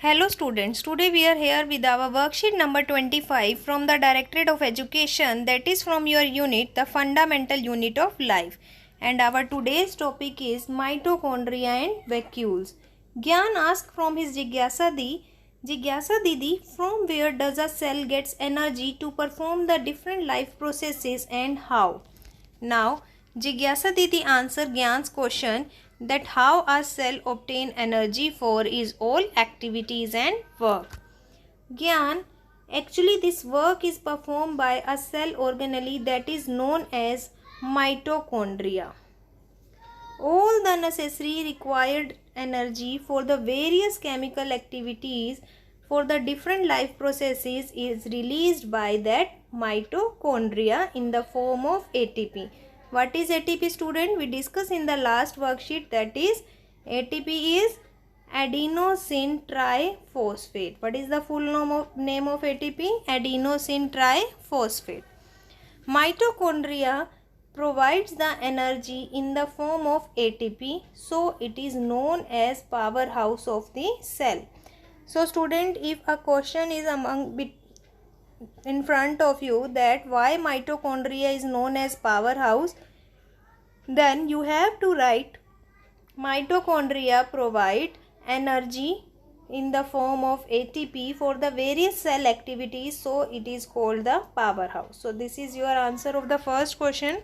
Hello students, today we are here with our worksheet number 25 from the Directorate of Education, that is from your unit, the fundamental unit of life. And our today's topic is mitochondria and vacuoles. Gyan asked from his Jigyasa Didi, from where does a cell gets energy to perform the different life processes and how? Now, Jigyasa Didi answer Gyan's question that how a cell obtain energy for is all activities and work. Gyan, actually this work is performed by a cell organelle that is known as mitochondria. All the necessary required energy for the various chemical activities for the different life processes is released by that mitochondria in the form of ATP. What is ATP, student? We discussed in the last worksheet, that is ATP is adenosine triphosphate. What is the full name of ATP? Adenosine triphosphate. Mitochondria provides the energy in the form of ATP, so it is known as powerhouse of the cell. So student, if a question is in front of you that why mitochondria is known as powerhouse, then you have to write mitochondria provide energy in the form of ATP for the various cell activities, so it is called the powerhouse. So this is your answer of the first question.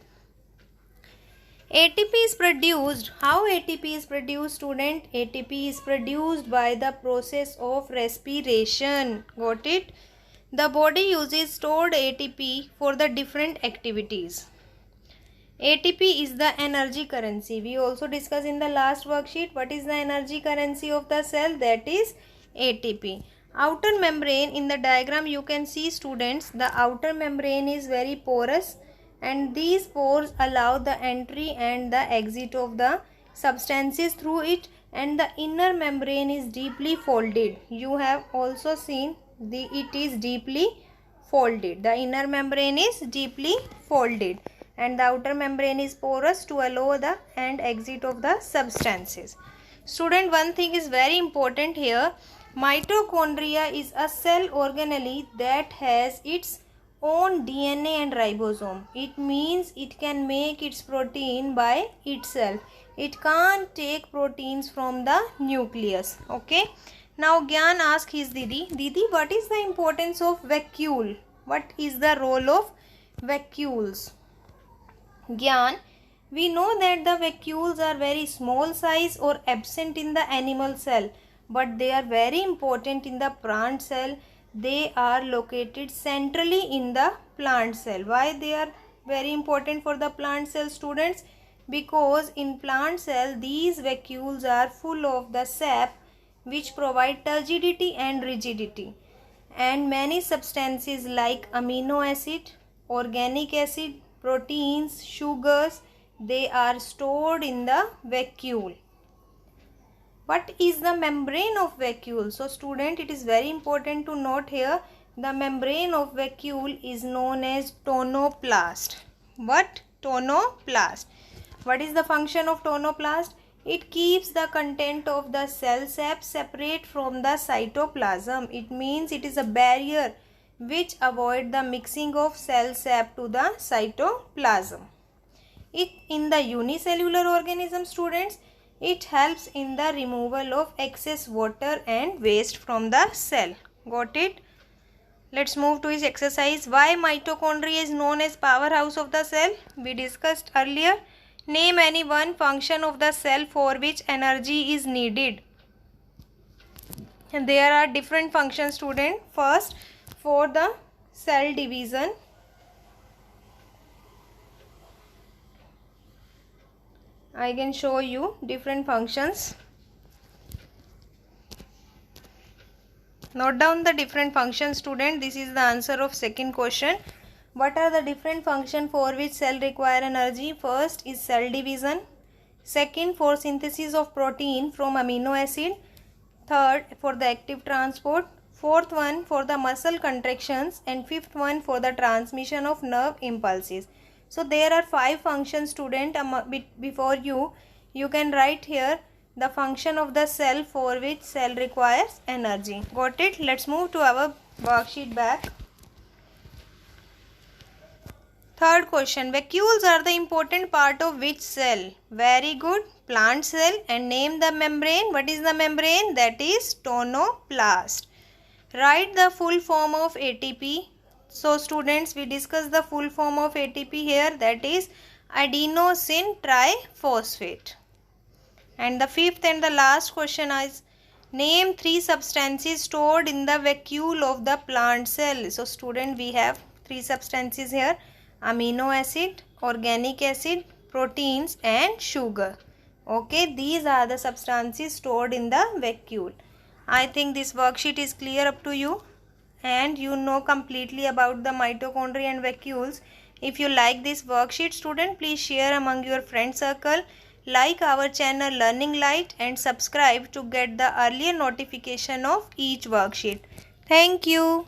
ATP is produced. How ATP is produced, student? ATP is produced by the process of respiration. Got it? The body uses stored ATP for the different activities. ATP is the energy currency. We also discussed in the last worksheet what is the energy currency of the cell, that is ATP. Outer membrane, in the diagram you can see, students, the outer membrane is very porous and these pores allow the entry and the exit of the substances through it, and the inner membrane is deeply folded. You have also seen it is deeply folded. The inner membrane is deeply folded and the outer membrane is porous to allow the and exit of the substances. Student, one thing is very important here. Mitochondria is a cell organelle that has its own DNA and ribosome. It means it can make its protein by itself. It can't take proteins from the nucleus. Okay. Now Gyan asked his Didi, what is the importance of vacuole? What is the role of vacuoles? Gyan, we know that the vacuoles are very small size or absent in the animal cell, but they are very important in the plant cell. They are located centrally in the plant cell. Why they are very important for the plant cell, students? Because in plant cell these vacuoles are full of the sap which provide turgidity and rigidity, and many substances like amino acid, organic acid, proteins, sugars, they are stored in the vacuole. What is the membrane of vacuole? So student, it is very important to note here, the membrane of vacuole is known as tonoplast. What? Tonoplast. What is the function of tonoplast? It keeps the content of the cell sap separate from the cytoplasm. It means it is a barrier which avoid the mixing of cell sap to the cytoplasm. In the unicellular organism, students, it helps in the removal of excess water and waste from the cell. Got it? Let's move to his exercise. Why mitochondria is known as powerhouse of the cell? We discussed earlier. Name any one function of the cell for which energy is needed. And there are different functions, student. First, for the cell division, I can show you different functions. Note down the different functions, student. This is the answer of second question. What are the different functions for which cell require energy? First is cell division. Second, for synthesis of protein from amino acid. Third, for the active transport. Fourth one, for the muscle contractions. And fifth one, for the transmission of nerve impulses. So there are 5 functions, student. Before you can write here the function of the cell for which cell requires energy. Got it? Let's move to our worksheet back. Third question, vacuoles are the important part of which cell? Very good, plant cell. And name the membrane. What is the membrane? That is tonoplast. Write the full form of ATP. So students, we discussed the full form of ATP here, that is adenosine triphosphate. And the fifth and the last question is, name 3 substances stored in the vacuole of the plant cell. So student, we have 3 substances here: amino acid, organic acid, proteins and sugar. Okay, these are the substances stored in the vacuole. I think this worksheet is clear up to you and you know completely about the mitochondria and vacuoles. If you like this worksheet, student, please share among your friend circle, like our channel Learning Light and subscribe to get the earlier notification of each worksheet. Thank you.